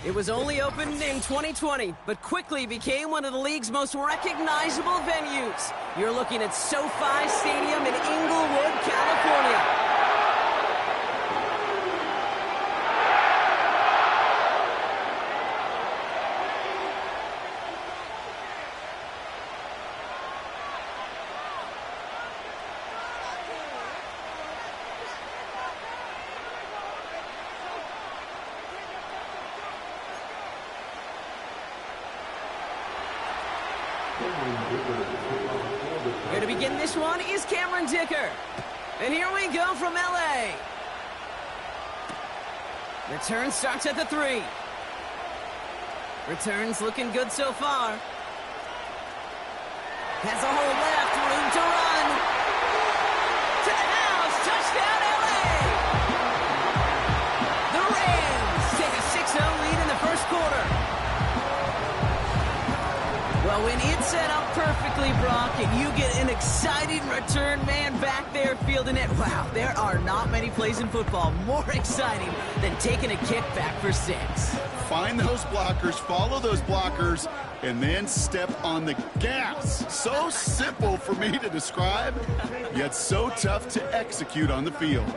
It was only opened in 2020, but quickly became one of the league's most recognizable venues. You're looking at SoFi Stadium in Inglewood, California. Here to begin this one is Cameron Dicker. And here we go from LA. Return starts at the 3. Returns looking good so far. Has a hole left, room to run. To the house, touchdown LA! The Rams take a 6-0 lead in the first quarter. Well, when it's set up perfectly, Brock, and you get an exciting return man back there fielding it, wow, there are not many plays in football more exciting than taking a kick back for 6. Find those blockers, follow those blockers, and then step on the gas. So simple for me to describe, yet so tough to execute on the field.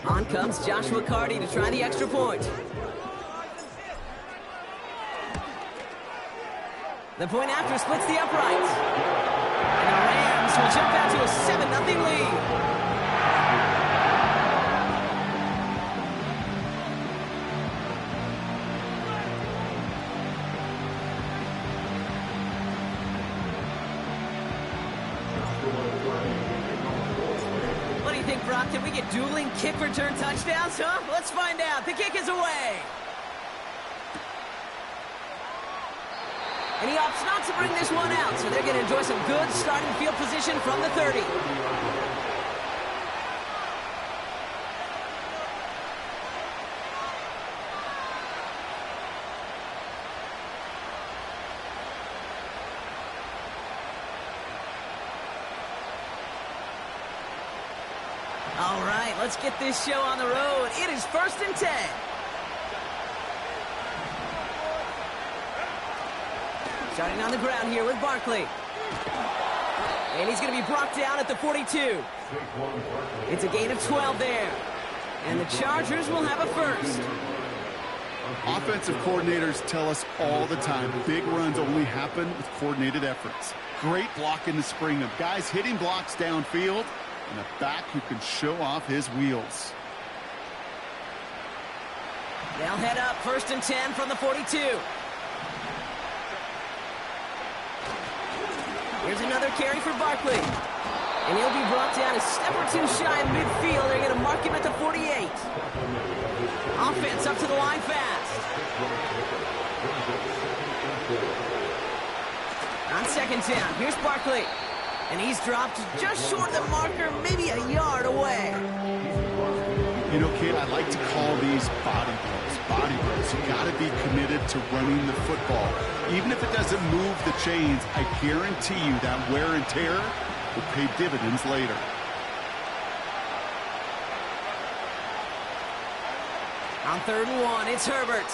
On comes Joshua Carty to try the extra point. The point after splits the uprights. And the Rams will jump out to a 7-0 lead. What do you think, Brock? Can we get dueling kick return touchdowns, huh? Let's find out. The kick is away. And he opts not to bring this one out, so they're going to enjoy some good starting field position from the 30. All right, let's get this show on the road. It is 1st and 10. Starting on the ground here with Barkley. And he's going to be brought down at the 42. It's a gain of 12 there. And the Chargers will have a first. Offensive coordinators tell us all the time, big runs only happen with coordinated efforts. Great block in the spring of guys hitting blocks downfield and a back who can show off his wheels. They'll head up 1st and 10 from the 42. Here's another carry for Barkley. And he'll be brought down a step or two shy of midfield. They're going to mark him at the 48. Offense up to the line fast. On 2nd down, here's Barkley. And he's dropped just short of the marker, maybe a yard away. You know, Kate, I like to call these body blows. Body blows. You got to be committed to running the football. Even if it doesn't move the chains, I guarantee you that wear and tear will pay dividends later. On 3rd and 1, it's Herbert.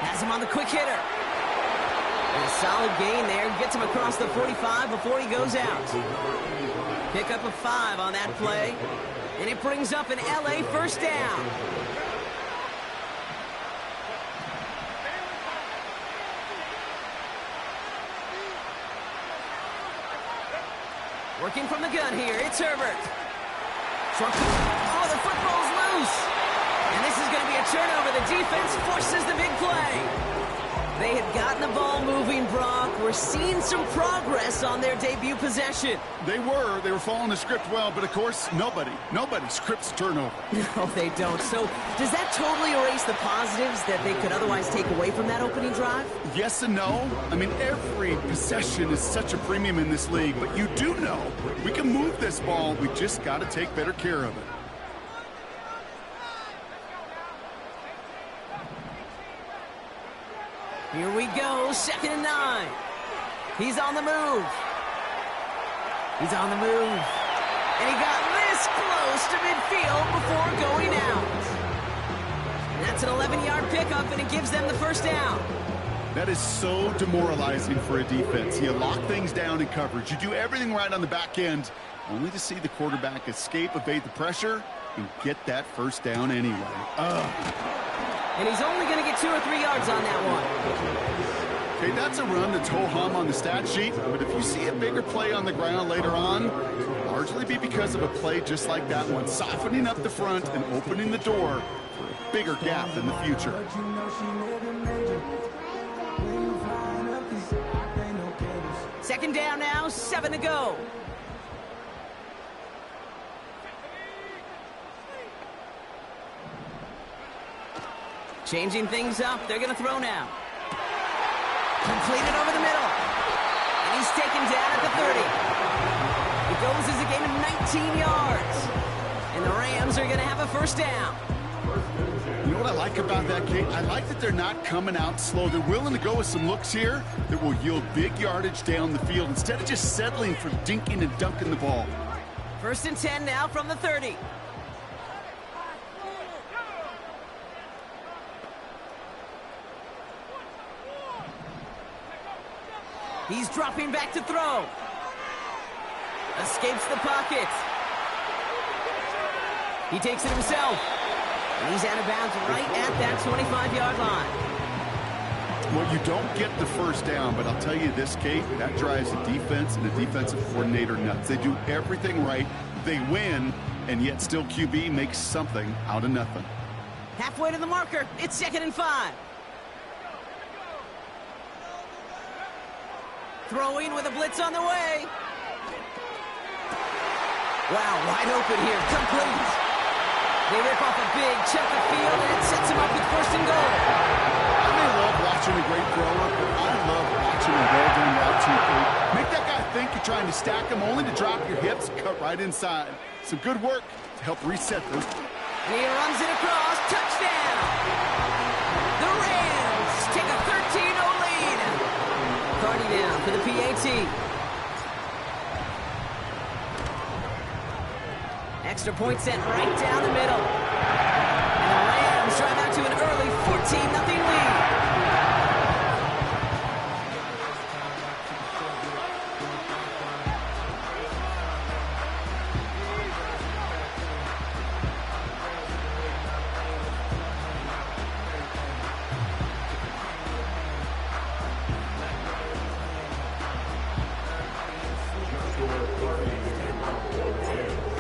Has him on the quick hitter. And a solid gain there. Gets him across the 45 before he goes out. Pick up a 5 on that play. And it brings up an LA first down. Working from the gun here, it's Herbert. Oh, the football's loose. And this is going to be a turnover. The defense forces the big play. They had gotten the ball moving, Brock. We're seeing some progress on their debut possession. They were following the script well, but of course, nobody scripts turnover. No, they don't. So does that totally erase the positives that they could otherwise take away from that opening drive? Yes and no. I mean, every possession is such a premium in this league, but you do know we can move this ball. We just got to take better care of it. Here we go, 2nd and 9. He's on the move. He's on the move. And he got this close to midfield before going out. That's an 11-yard pickup, and it gives them the first down. That is so demoralizing for a defense. You lock things down in coverage. You do everything right on the back end, only to see the quarterback escape, evade the pressure, and get that first down anyway. And he's only going to get 2 or 3 yards on that one. Okay, that's a run that's ho-hum on the stat sheet, but if you see a bigger play on the ground later on, it'll largely be because of a play just like that one, softening up the front and opening the door for a bigger gap in the future. Second down now, 7 to go. Changing things up, they're going to throw now. Completed over the middle. And he's taken down at the 30. It goes as a gain of 19 yards. And the Rams are going to have a first down. You know what I like about that, Kate? I like that they're not coming out slow. They're willing to go with some looks here that will yield big yardage down the field instead of just settling for dinking and dunking the ball. First and 10 now from the 30. He's dropping back to throw. Escapes the pocket. He takes it himself. And he's out of bounds right at that 25-yard line. Well, you don't get the first down, but I'll tell you this, Kate, that drives the defense and the defensive coordinator nuts. They do everything right. They win, and yet still QB makes something out of nothing. Halfway to the marker. It's 2nd and 5. Throwing with a blitz on the way. Wow, wide open here. Complete. They rip off a big chunk of field, and it sets him up with 1st and goal. I may love watching a great thrower, but I love watching a well-done route too, Kate. Make that guy think you're trying to stack him, only to drop your hips, cut right inside. Some good work to help reset them. And he runs it across. Touchdown. The Rams take a 13-0 lead. Carty down for the PAT. Extra point sent right down the middle. And the Rams drive out to an early 14-0 lead.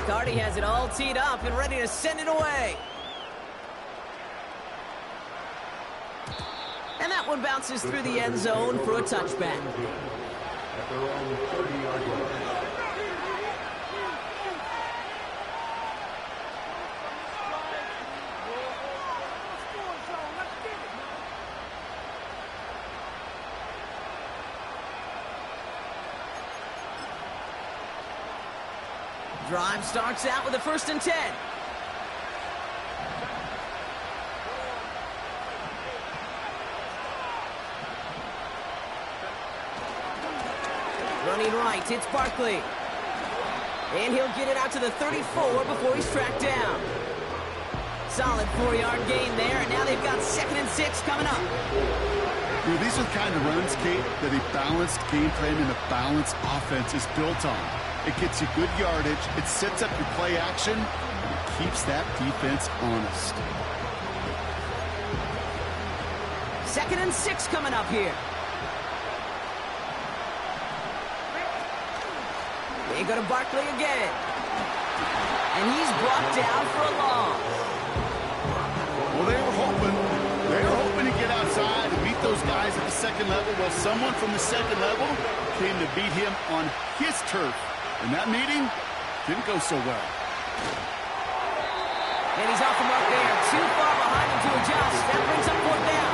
Carty has it all teed up and ready to send it away. And that one bounces through the end zone for a touchback. Drive starts out with a 1st and 10. Running right, it's Barkley. And he'll get it out to the 34 before he's tracked down. Solid 4-yard gain there, and now they've got 2nd and 6 coming up. You know, these are the kind of runs, Kate, that a balanced game plan and a balanced offense is built on. It gets you good yardage, it sets up your play action, and it keeps that defense honest. 2nd and 6 coming up here. They go to Barkley again. And he's brought down for a loss. Well, they were hoping to get outside and meet those guys at the 2nd level. Well, someone from the 2nd level came to beat him on his turf. And that meeting didn't go so well. And he's off the mark there. Too far behind him to adjust. That brings up 4th down.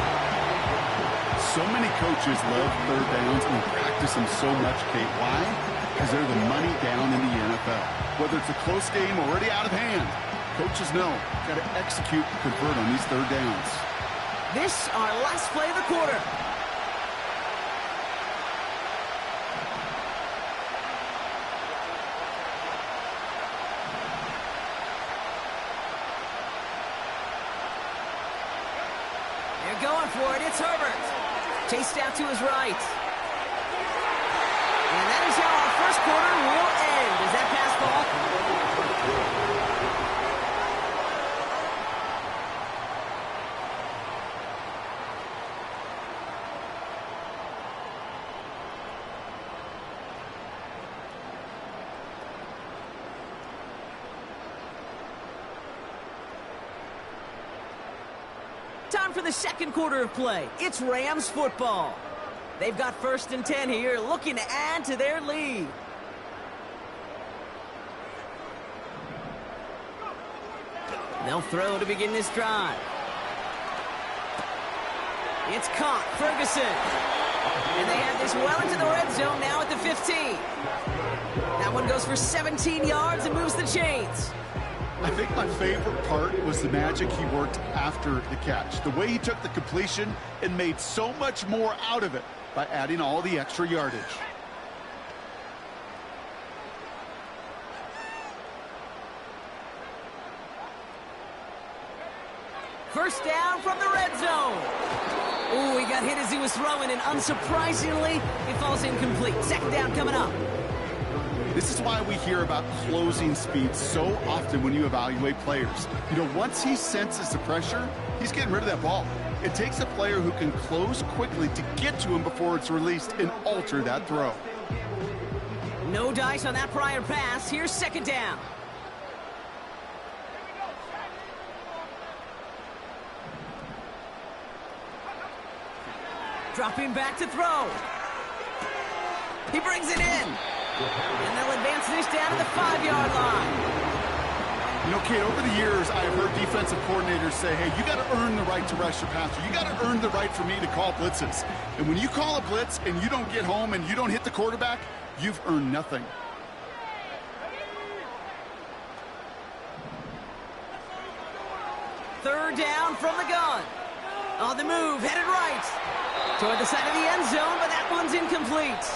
So many coaches love 3rd downs and practice them so much, Kate. Why? Because they're the money down in the NFL. Whether it's a close game or already out of hand, coaches know got to execute and convert on these 3rd downs. This our last play of the quarter. going for it. It's Herbert. Chased out to his right. And that is how our first quarter will end. Is that pass ball? Time for the second quarter of play. It's Rams football. They've got 1st and 10 here, looking to add to their lead. They'll throw to begin this drive. It's caught. Ferguson. And they have this well into the red zone now at the 15. That one goes for 17 yards and moves the chains. I think my favorite part was the magic he worked after the catch. The way he took the completion and made so much more out of it by adding all the extra yardage. First down from the red zone. Ooh, he got hit as he was throwing, and unsurprisingly, it falls incomplete. Second down coming up. This is why we hear about closing speed so often when you evaluate players. You know, once he senses the pressure, he's getting rid of that ball. It takes a player who can close quickly to get to him before it's released and alter that throw. No dice on that prior pass. Here's second down. Dropping back to throw. He brings it in. And they'll advance this down to the 5-yard line. You know, Kate, over the years, I have heard defensive coordinators say, hey, you got to earn the right to rush your passer. You got to earn the right for me to call blitzes. And when you call a blitz and you don't get home and you don't hit the quarterback, you've earned nothing. Third down from the gun. On the move, headed right. Toward the side of the end zone, but that one's incomplete.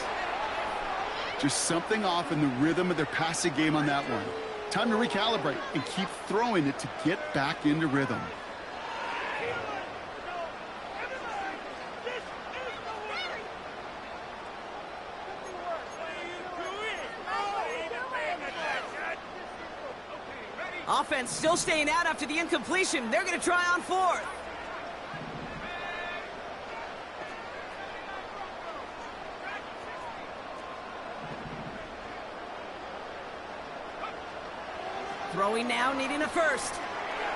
Just something off in the rhythm of their passing game on that one. Time to recalibrate and keep throwing it to get back into rhythm. Offense still staying out after the incompletion. They're going to try on 4th. Throwing now, needing a first.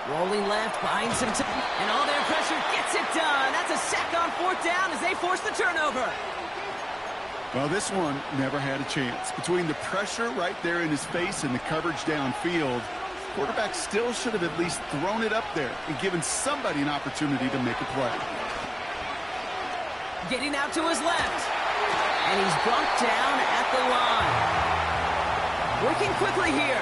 Rolling left, behind some time. And all their pressure gets it done. That's a sack on 4th down as they force the turnover. Well, this one never had a chance. Between the pressure right there in his face and the coverage downfield, quarterback still should have at least thrown it up there and given somebody an opportunity to make a play. Getting out to his left. And he's brought down at the line. Working quickly here.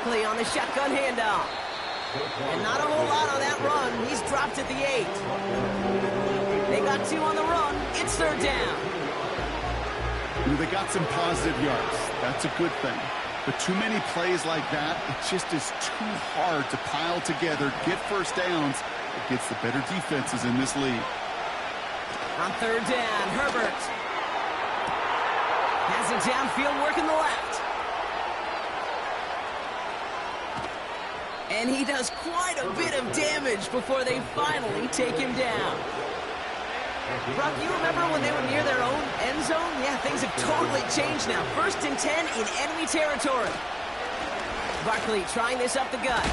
On the shotgun handoff. And not a whole lot on that run. He's dropped at the 8. They got 2 on the run. It's third down. You know, they got some positive yards. That's a good thing. But too many plays like that, it just is too hard to pile together, get first downs against the better defenses in this league. On third down, Herbert has it downfield, working the left. And he does quite a bit of damage before they finally take him down. Brock, you remember when they were near their own end zone? Yeah, things have totally changed now. 1st and 10 in enemy territory. Barkley trying this up the gut.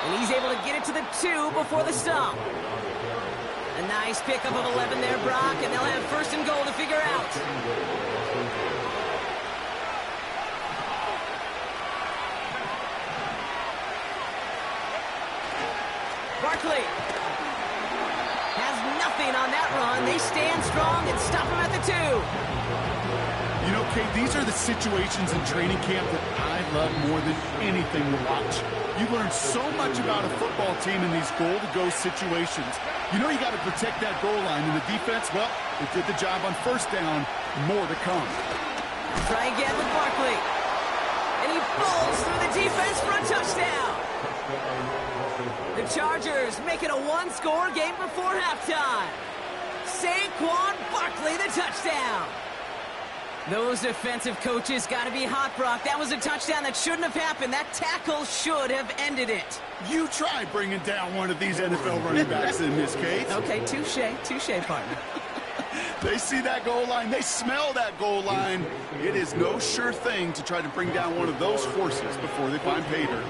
And he's able to get it to the 2 before the stop. A nice pickup of 11 there, Brock, and they'll have 1st and goal to figure out. Barkley has nothing on that run. They stand strong and stop him at the 2. You know, Kate, these are the situations in training camp that I love more than anything to watch. You learn so much about a football team in these goal-to-go situations. You know you got to protect that goal line, and the defense, well, they did the job on first down. More to come. Try again with Barkley. And he falls through the defense for a touchdown. The Chargers make it a one-score game before halftime. Saquon Barkley, the touchdown. Those defensive coaches got to be hot, Brock. That was a touchdown that shouldn't have happened. That tackle should have ended it. You try bringing down one of these NFL running backs in this case. Okay, touche, partner. They see that goal line. They smell that goal line. It is no sure thing to try to bring down one of those horses before they find pay dirt.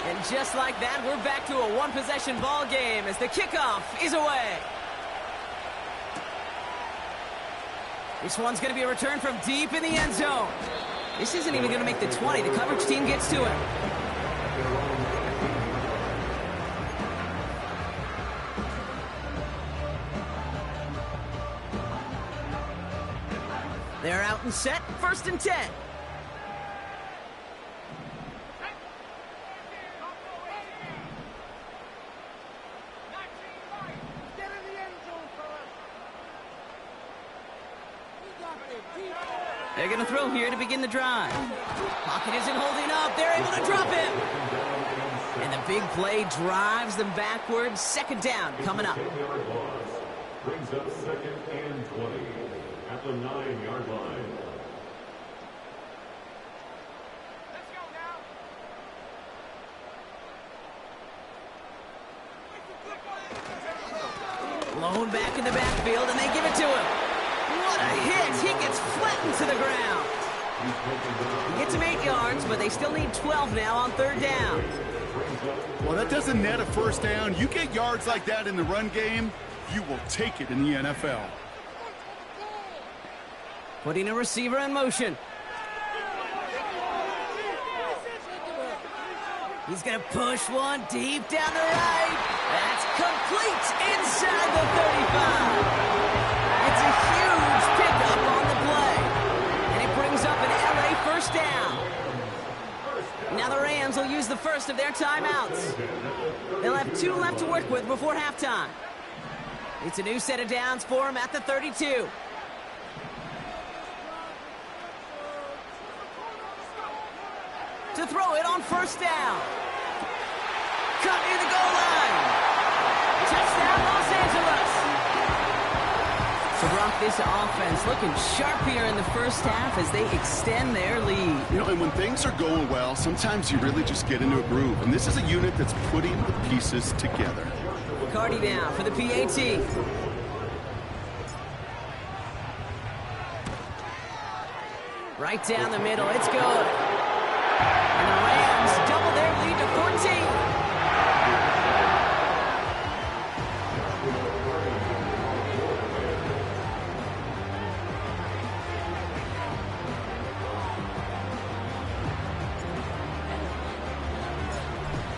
And just like that, we're back to a one-possession ball game as the kickoff is away. This one's going to be a return from deep in the end zone. This isn't even going to make the 20. The coverage team gets to it. They're out and set. 1st and 10. They're going to throw here to begin the drive. Pocket isn't holding up. They're able to drop him. And the big play drives them backwards. 2nd down coming up. Brings up 2nd and 20 at the 9-yard line. Let's go now. Blown back in the backfield, and they give it to him. What a hit! He gets flattened to the ground. He gets him 8 yards, but they still need 12 now on 3rd down. Well, that doesn't net a 1st down. You get yards like that in the run game, you will take it in the NFL. Putting a receiver in motion. He's going to push one deep down the right. That's complete inside the 35. It's a huge pickup on the play. And it brings up an LA 1st down. Now the Rams will use the first of their timeouts. They'll have 2 left to work with before halftime. It's a new set of downs for them at the 32. To throw it on 1st down. Cut near the goal line. Touchdown, Los Angeles. So, Brock, this offense looking sharp here in the 1st half as they extend their lead. You know, and when things are going well, sometimes you really just get into a groove. And this is a unit that's putting the pieces together. Cardi down for the PAT. Right down the middle. It's good. And the Rams double their lead to 14.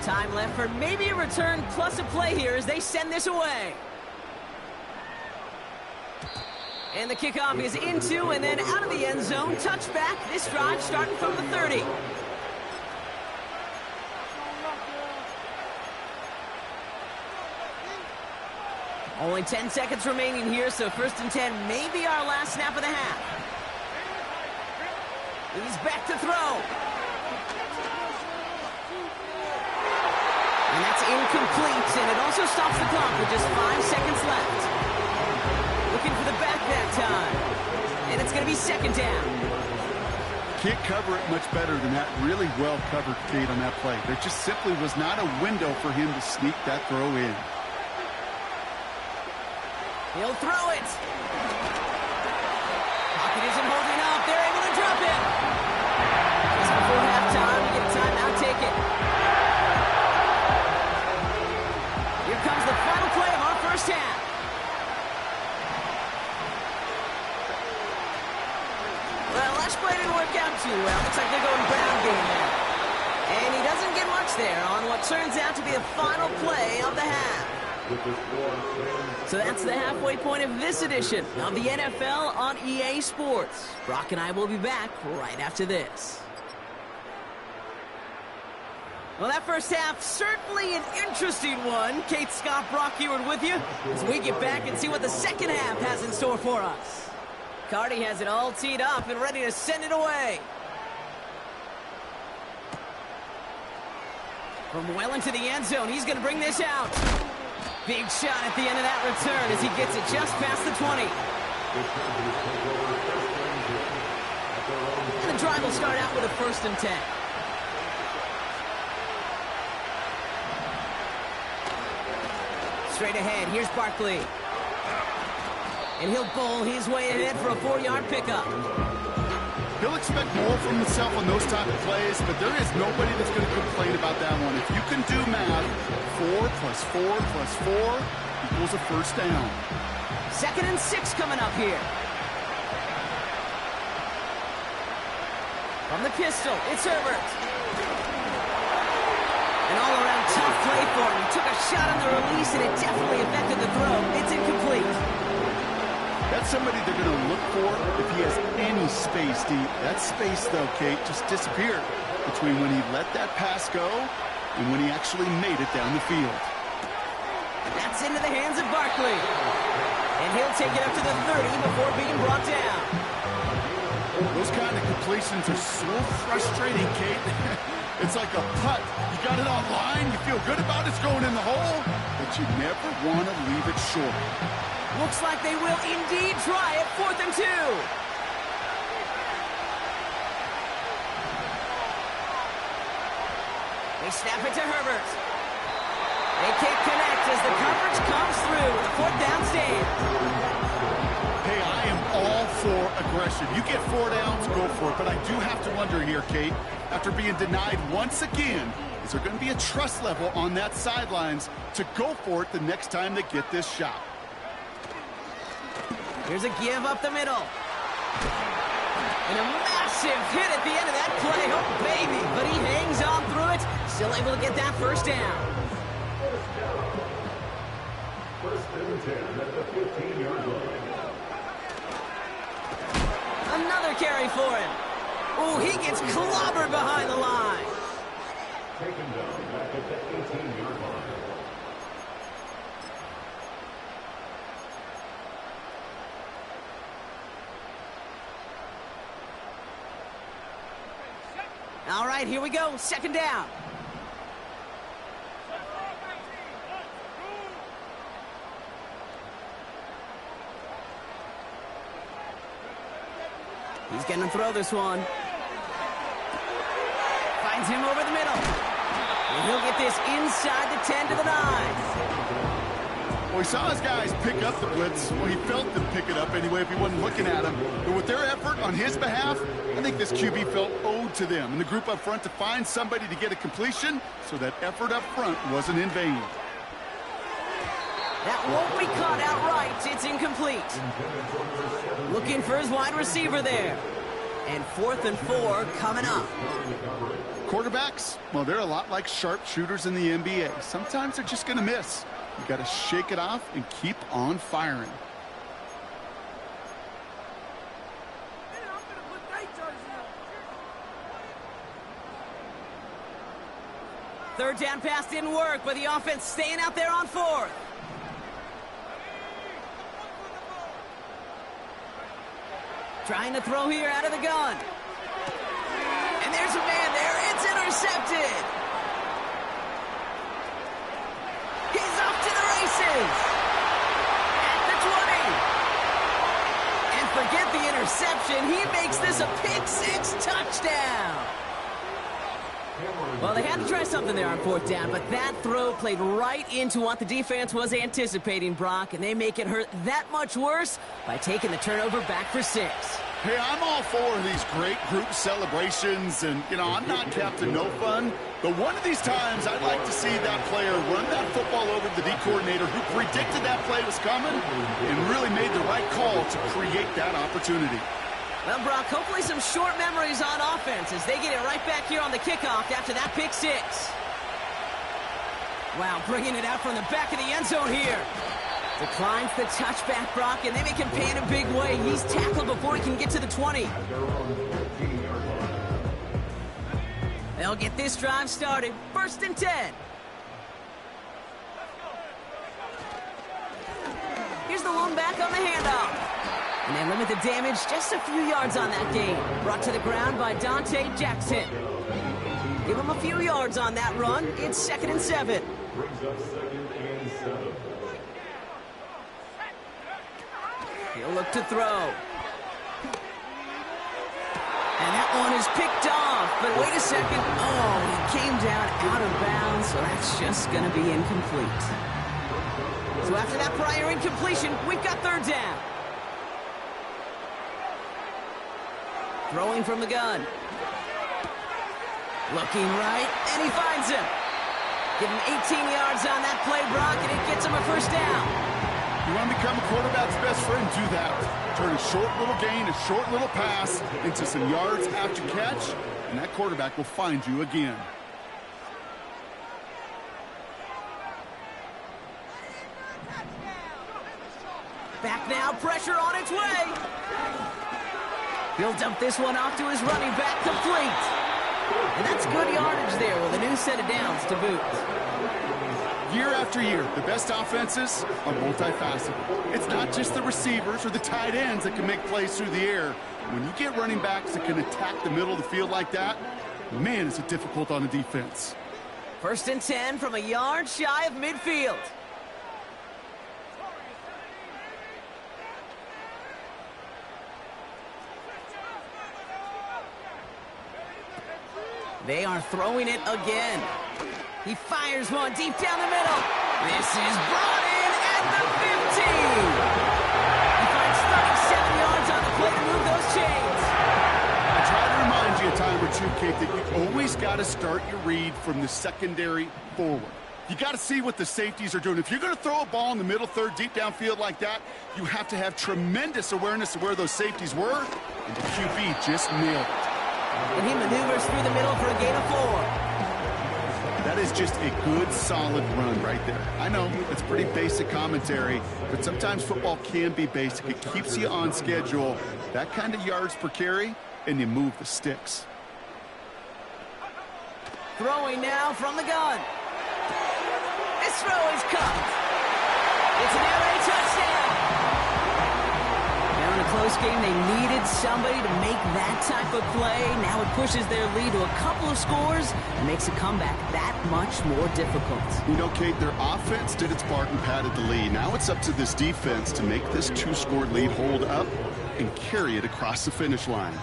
Time left for maybe a return plus a play here as they send this away. And the kickoff is into and then out of the end zone. Touchback. This drive starting from the 30. Only 10 seconds remaining here, so 1st and 10 may be our last snap of the half. He's back to throw. And that's incomplete, and it also stops the clock with just 5 seconds left. Looking for the back that time. And it's going to be 2nd down. Can't cover it much better than that. Really well covered, Kate, on that play. There just simply was not a window for him to sneak that throw in. He'll throw it. Pocket isn't holding up. They're able to drop it. Just before halftime, we get a timeout. Take it. Here comes the final play of our 1st half. Well, last play didn't work out too well. Looks like they're going ground game now. And he doesn't six there on what turns out to be the final play of the half. So that's the halfway point of this edition of the NFL on EA Sports. Brock and I will be back right after this. Well, that first half, certainly an interesting one. Kate, Scott, Brock Eward with you as we get back and see what the second half has in store for us. Cardi has it all teed up and ready to send it away. From well into the end zone, he's going to bring this out. Big shot at the end of that return as he gets it just past the 20. And the drive will start out with a 1st and 10. Straight ahead, here's Barkley. And he'll bowl his way ahead for a 4-yard pickup. He'll expect more from himself on those type of plays, but there is nobody that's going to complain about that one. If you can do math, 4 plus 4 plus 4 equals a first down. 2nd and 6 coming up here. From the pistol, it's Herbert. An all-around tough play for him. He took a shot on the release, and it definitely affected the throw. It's incomplete. That's somebody they're going to look for if he has any space deep. That space, though, Kate, just disappeared between when he let that pass go and when he actually made it down the field. That's into the hands of Barkley. And he'll take it up to the 30 before being brought down. Those kind of completions are so frustrating, Kate. It's like a putt. You got it on line, you feel good about it's going in the hole, but you never want to leave it short. Looks like they will indeed try it. 4th and 2. They snap it to Herbert. They can't connect as the coverage comes through. The 4th down stand. Hey, I am all for aggression. You get 4 downs, go for it. But I do have to wonder here, Kate, after being denied once again, is there going to be a trust level on that sidelines to go for it the next time they get this shot? Here's a give up the middle. And a massive hit at the end of that play. Oh, baby. But he hangs on through it. Still able to get that first down. 1st and 10 at the 15-yard line. Another carry for him. Oh, he gets clobbered behind the line. Taken down back at the 18-yard line. All right, here we go. 2nd down. He's going to throw this one. Finds him over the middle. And he'll get this inside the 10 to the 9. Well, he saw his guys pick up the blitz. Well, he felt them pick it up anyway if he wasn't looking at him. But with their effort on his behalf, I think this QB felt owed to them and the group up front to find somebody to get a completion, so that effort up front wasn't in vain. That won't be caught outright. It's incomplete. Looking for his wide receiver there. And 4th and 4 coming up. Quarterbacks, well, they're a lot like sharpshooters in the NBA. Sometimes they're just going to miss. You got to shake it off and keep on firing. Third down pass didn't work, but the offense staying out there on 4th. Trying to throw here out of the gun. And there's a man there. It's intercepted. He's off to the races. At the 20. And forget the interception. He makes this a pick-6 touchdown. Well, they had to try something there on 4th down, but that throw played right into what the defense was anticipating, Brock, and they make it hurt that much worse by taking the turnover back for 6. Hey, I'm all for these great group celebrations, and, you know, I'm not Captain No Fun, but one of these times I'd like to see that player run that football over to the D coordinator who predicted that play was coming and really made the right call to create that opportunity. Well, Brock, hopefully some short memories on offense as they get it right back here on the kickoff after that pick 6. Wow, bringing it out from the back of the end zone here. Declines the touchback, Brock, and they make him pay in a big way. He's tackled before he can get to the 20. They'll get this drive started. 1st and 10. Here's the lone back on the handoff. And they limit the damage just a few yards on that gain. Brought to the ground by Dante Jackson. Give him a few yards on that run. It's 2nd and 7. Brings up 2nd and 7. He'll look to throw. And that one is picked off. But wait a second. Oh, he came down out of bounds, so that's just going to be incomplete. So after that prior incompletion, we've got 3rd down. Throwing from the gun. Looking right, and he finds him. Give him 18 yards on that play, Brock, and it gets him a 1st down. You want to become a quarterback's best friend, do that. Turn a short little gain, a short little pass into some yards after catch, and that quarterback will find you again. Back now, pressure on its way. He'll dump this one off to his running back, complete. And that's good yardage there with a new set of downs to boot. Year after year, the best offenses are multifaceted. It's not just the receivers or the tight ends that can make plays through the air. When you get running backs that can attack the middle of the field like that, man, is it difficult on a defense. 1st and 10 from a yard shy of midfield. They are throwing it again. He fires one deep down the middle. This is brought in at the 15. He finds 37 yards on the play to move those chains. I try to remind you a time or two, Kate, that you always got to start your read from the secondary forward. You got to see what the safeties are doing. If you're going to throw a ball in the middle third, deep downfield like that, you have to have tremendous awareness of where those safeties were, and the QB just nailed it. And he maneuvers through the middle for a gain of 4. That is just a good, solid run right there. I know, it's pretty basic commentary, but sometimes football can be basic. It keeps you on schedule. That kind of yards per carry, and you move the sticks. Throwing now from the gun. This throw is caught. It's an LA touchdown. Now in a close game, they needed somebody to make that type of play. Now it pushes their lead to a couple of scores and makes a comeback that much more difficult. You know, Kate, their offense did its part and padded the lead. Now it's up to this defense to make this 2-score lead hold up and carry it across the finish line.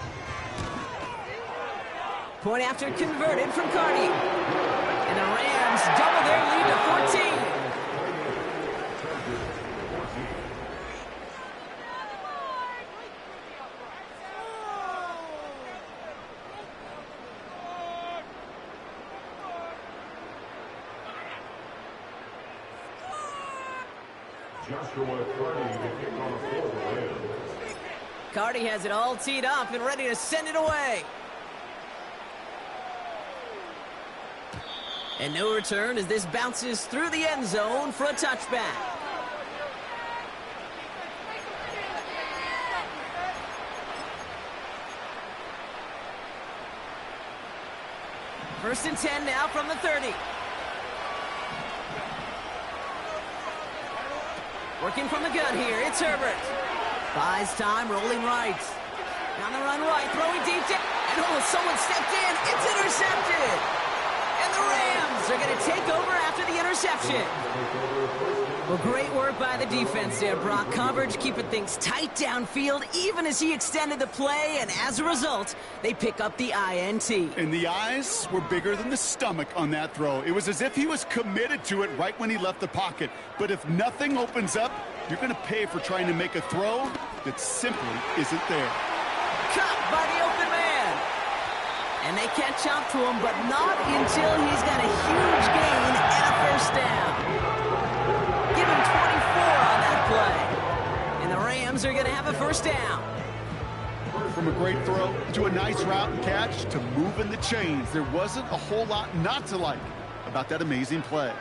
Point after converted from Cardi. And the Rams double their lead to 14. Cardi has it all teed up and ready to send it away. And no return as this bounces through the end zone for a touchback. First and 10 now from the 30. Working from the gun here, it's Herbert. Buys time, rolling right. Down the run right, throwing deep down. And oh, someone stepped in. It's intercepted. And the Rams are going to take over after the interception. Well, great work by the defense there, Brock. Coverage, keeping things tight downfield, even as he extended the play. And as a result, they pick up the INT. And the eyes were bigger than the stomach on that throw. It was as if he was committed to it right when he left the pocket. But if nothing opens up, you're going to pay for trying to make a throw that simply isn't there. Caught by the open man. And they catch up to him, but not until he's got a huge gain and a first down. Give him 24 on that play. And the Rams are going to have a first down. From a great throw to a nice route and catch to moving the chains, there wasn't a whole lot not to like about that amazing play.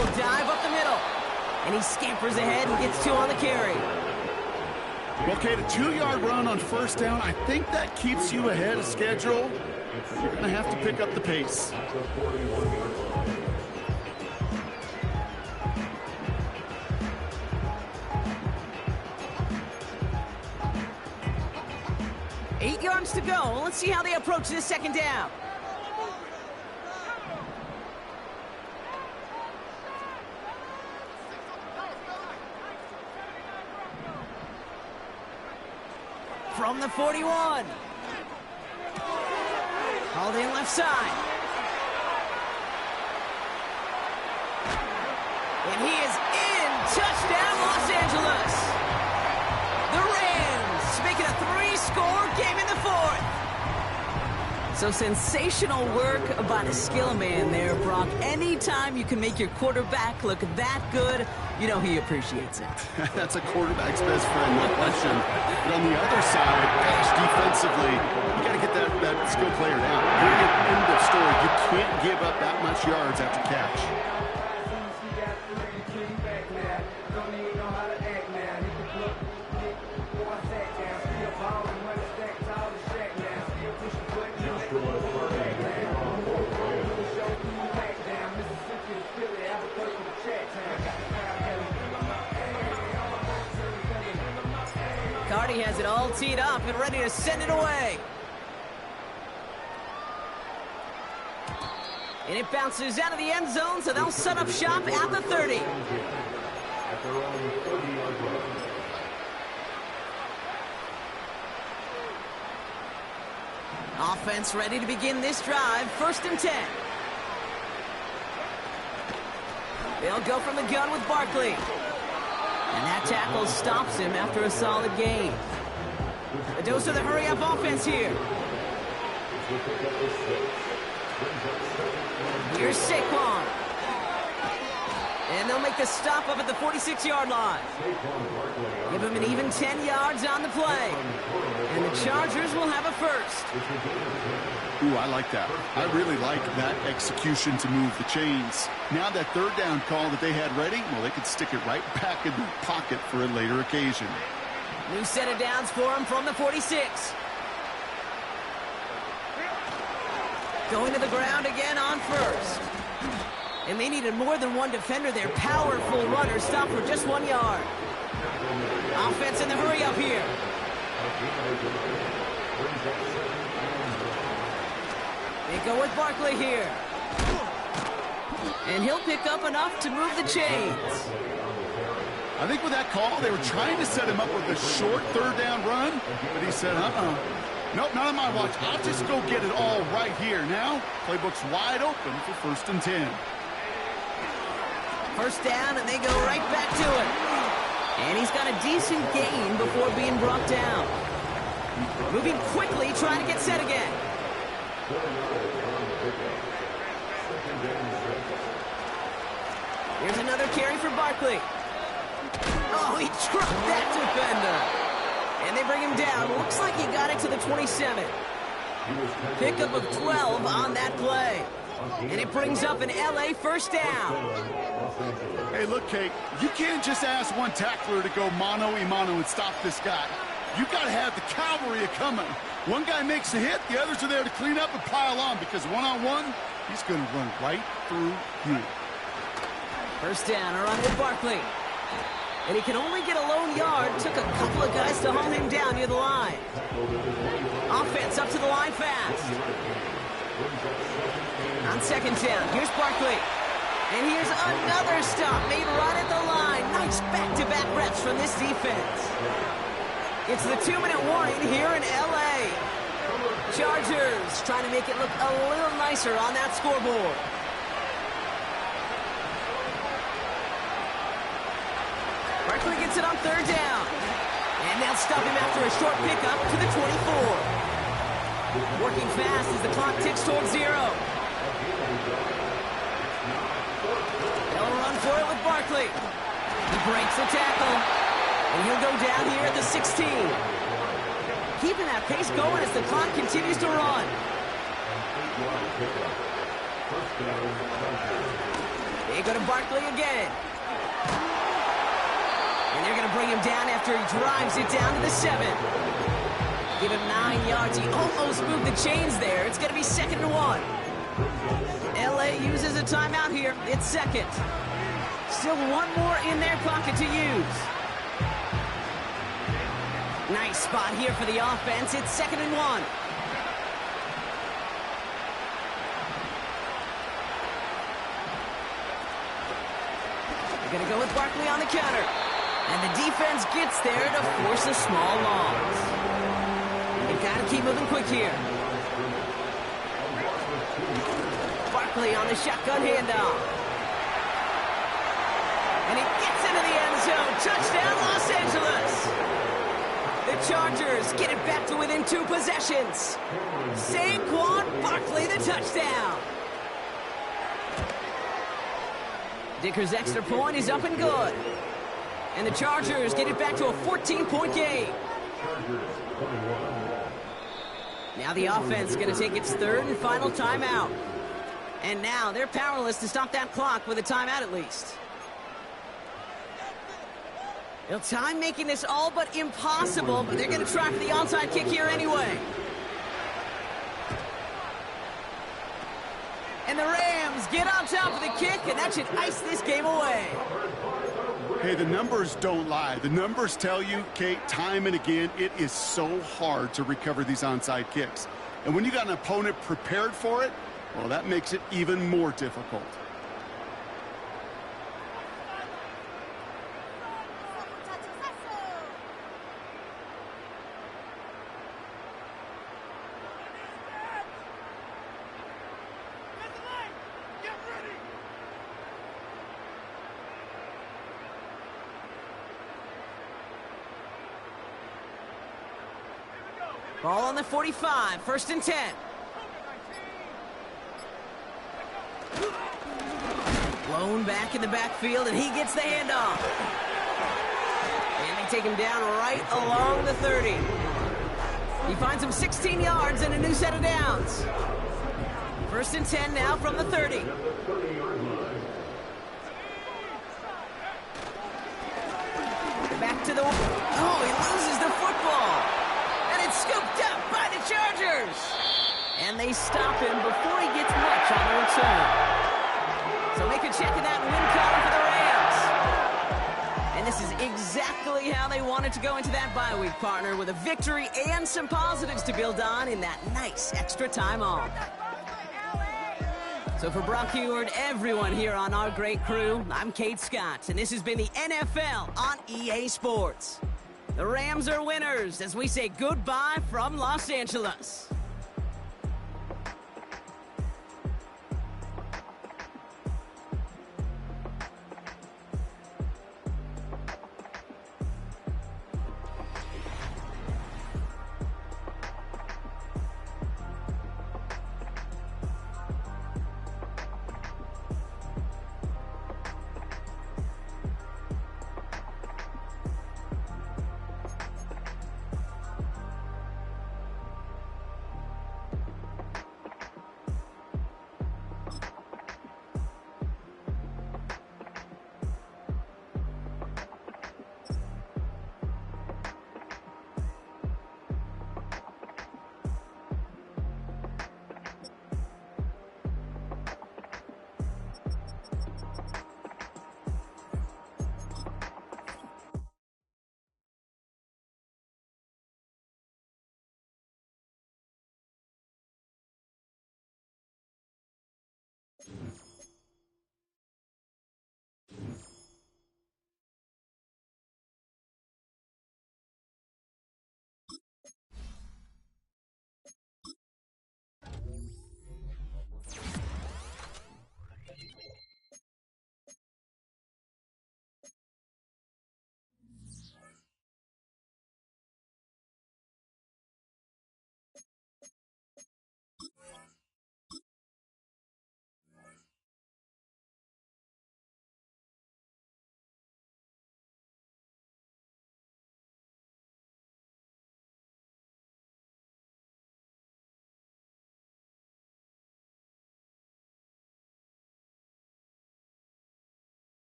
little dive up the middle. And he scampers ahead and gets 2 on the carry. Okay, the 2-yard run on first down, I think that keeps you ahead of schedule. You're going to have to pick up the pace. 8 yards to go. Let's see how they approach this second down. From the 41. Hauled in left side. And he is in. Touchdown, Los Angeles. The Rams make it a 3-score game in the 4th. So sensational work by the skill man there, Brock. Anytime you can make your quarterback look that good, you know he appreciates it. That's a quarterback's best friend, no question. But on the other side, gosh, defensively, you got to get that skill player down. Period, end of story. You can't give up that much yards after catch. Cardi has it all teed up and ready to send it away. And it bounces out of the end zone, so they'll set up shop at the 30. Offense ready to begin this drive. 1st and 10. They'll go from the gun with Barkley. And that tackle stops him after a solid gain. A dose of the hurry-up offense here. Here's Saquon. And they'll make the stop up at the 46-yard line. Give him an even 10 yards on the play. And the Chargers will have a first. Ooh, I like that. I really like that execution to move the chains. Now that 3rd down call that they had ready, well, they could stick it right back in their pocket for a later occasion. New set of downs for him from the 46. Going to the ground again on 1st. And they needed more than one defender there. Powerful runner stopped for just 1 yard. Offense in the hurry up here. They go with Barkley here. And he'll pick up enough to move the chains. I think with that call, they were trying to set him up with a short 3rd down run, but he said, nope, not on my watch. I'll just go get it all right here. Now, playbook's wide open for 1st and 10. 1st down, and they go right back to it. And he's got a decent gain before being brought down. Moving quickly, trying to get set again. Here's another carry for Barkley. Oh, he trucked that defender. And they bring him down. Looks like he got it to the 27. Pickup of 12 on that play. And it brings up an LA 1st down. Hey, look, Kate, you can't just ask one tackler to go mano-a-mano and stop this guy. You got to have the cavalry coming. One guy makes a hit, the others are there to clean up and pile on, because one-on-one, he's going to run right through you. 1st down, a run with Barkley. And he can only get a lone yard. Took a couple of guys to hold him down near the line. Offense up to the line fast. On 2nd down, here's Barkley. And here's another stop made right at the line. Nice back-to-back reps from this defense. It's the 2-minute warning here in L.A. Chargers trying to make it look a little nicer on that scoreboard. Barkley gets it on 3rd down. And they'll stop him after a short pickup to the 24. Working fast as the clock ticks towards 0. They'll run for it with Barkley. He breaks the tackle. And he'll go down here at the 16. Keeping that pace going as the clock continues to run. They go to Barkley again. And they're going to bring him down after he drives it down to the 7. Give him 9 yards. He almost moved the chains there. It's going to be 2nd and 1. LA uses a timeout here. It's 2nd. Still one more in their pocket to use. Nice spot here for the offense. It's 2nd and 1. They're going to go with Barkley on the counter. And the defense gets there to force a small loss. They've got to keep moving quick here. Barkley on the shotgun handoff. And he gets into the end zone. Touchdown, Los Angeles. The Chargers get it back to within 2 possessions. Saquon Barkley, the touchdown. Dicker's extra point is up and good. And the Chargers get it back to a 14-point game. Now the offense is going to take its 3rd and final timeout. And now they're powerless to stop that clock with a timeout at least. Well, time making this all but impossible, but they're going to try for the onside kick here anyway. And the Rams get on top of the kick, and that should ice this game away. Hey, the numbers don't lie. The numbers tell you, Kate, time and again, it is so hard to recover these onside kicks. And when you got an opponent prepared for it, well, that makes it even more difficult. Ball on the 45, 1st and 10. Blown back in the backfield, and he gets the handoff. And they take him down right along the 30. He finds him 16 yards and a new set of downs. 1st and 10 now from the 30. Back to the... Oh, he loses the football. And it's scooped up by the Chargers. And they stop him before he gets much on the return. So make a check of that win column for the Rams. And this is exactly how they wanted to go into that bye week, partner, with a victory and some positives to build on in that nice extra time off. So for Brock Heward, everyone here on our great crew, I'm Kate Scott, and this has been the NFL on EA Sports. The Rams are winners as we say goodbye from Los Angeles.